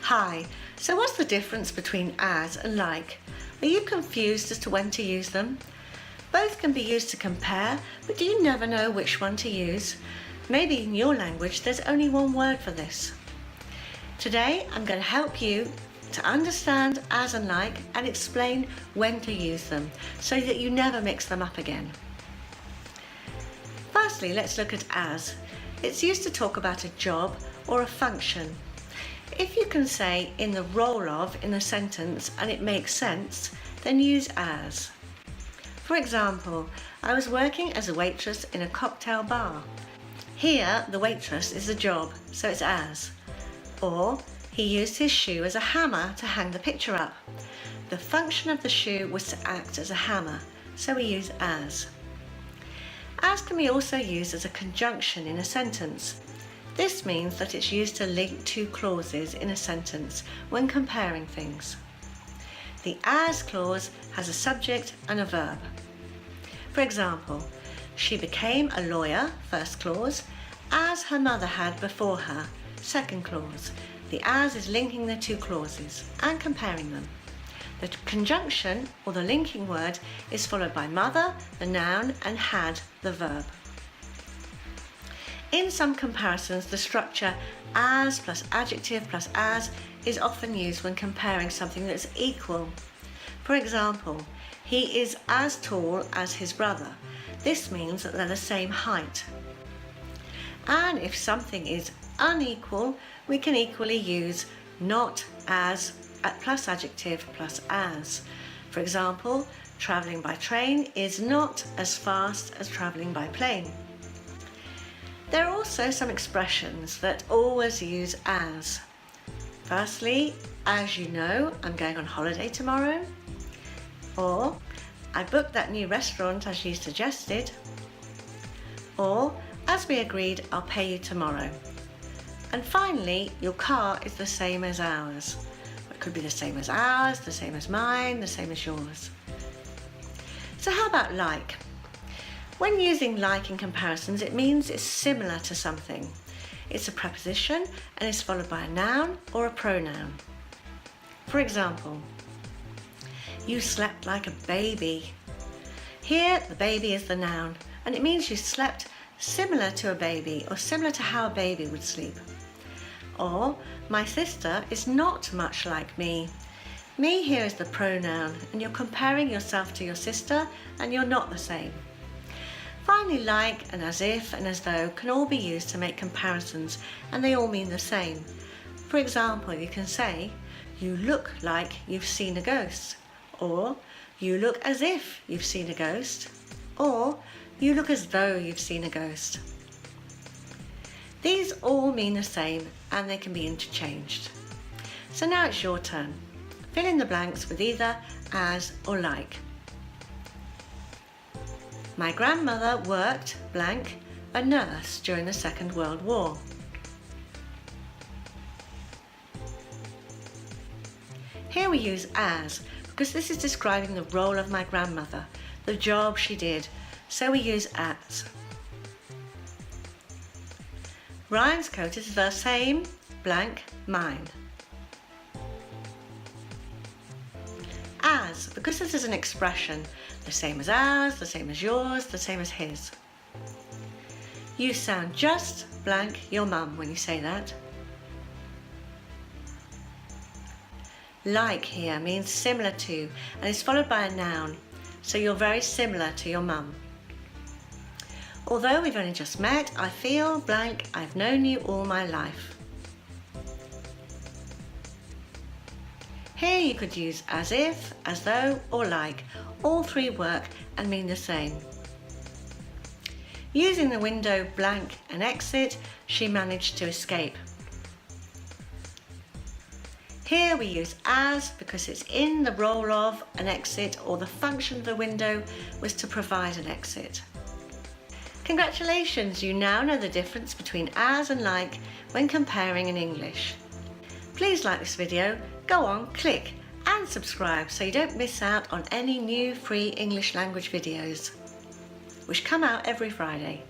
Hi, so what's the difference between as and like? Are you confused as to when to use them? Both can be used to compare, but do you never know which one to use? Maybe in your language there's only one word for this. Today I'm going to help you to understand as and like and explain when to use them so that you never mix them up again. Firstly, let's look at as. It's used to talk about a job or a function. If you can say in the role of in a sentence and it makes sense, then use as. For example, I was working as a waitress in a cocktail bar. Here, the waitress is the job, so it's as. Or, he used his shoe as a hammer to hang the picture up. The function of the shoe was to act as a hammer, so we use as. As can be also used as a conjunction in a sentence. This means that it's used to link two clauses in a sentence when comparing things. The as clause has a subject and a verb. For example, she became a lawyer, first clause, as her mother had before her, second clause. The as is linking the two clauses and comparing them. The conjunction, or the linking word, is followed by mother, the noun, and had, the verb. In some comparisons, the structure as plus adjective plus as is often used when comparing something that's equal. For example, he is as tall as his brother. This means that they're the same height. And if something is unequal, we can equally use not as plus adjective plus as. For example, travelling by train is not as fast as travelling by plane. There are also some expressions that always use as. Firstly, as you know, I'm going on holiday tomorrow. Or, I booked that new restaurant as you suggested. Or, as we agreed, I'll pay you tomorrow. And finally, your car is the same as ours. It could be the same as ours, the same as mine, the same as yours. So how about like? When using like in comparisons, it means it's similar to something. It's a preposition and is followed by a noun or a pronoun. For example, you slept like a baby. Here, the baby is the noun, and it means you slept similar to a baby or similar to how a baby would sleep. Or, my sister is not much like me. Me here is the pronoun, and you're comparing yourself to your sister, and you're not the same. Finally, like and as if and as though can all be used to make comparisons, and they all mean the same. For example, you can say, you look like you've seen a ghost, or you look as if you've seen a ghost, or you look as though you've seen a ghost. These all mean the same, and they can be interchanged. So now it's your turn. Fill in the blanks with either as or like. My grandmother worked, blank, a nurse during the Second World War. Here we use as, because this is describing the role of my grandmother, the job she did, so we use as. Ryan's coat is the same, blank, mine. As, because this is an expression, the same as ours, the same as yours, the same as his. You sound just blank your mum when you say that. Like here means similar to and is followed by a noun, so you're very similar to your mum. Although we've only just met, I feel blank I've known you all my life. Here you could use as if, as though, or like. All three work and mean the same. Using the window blank and exit, she managed to escape. Here we use as because it's in the role of an exit, or the function of the window was to provide an exit. Congratulations, you now know the difference between as and like when comparing in English. Please like this video, go on, click and subscribe so you don't miss out on any new free English language videos, which come out every Friday.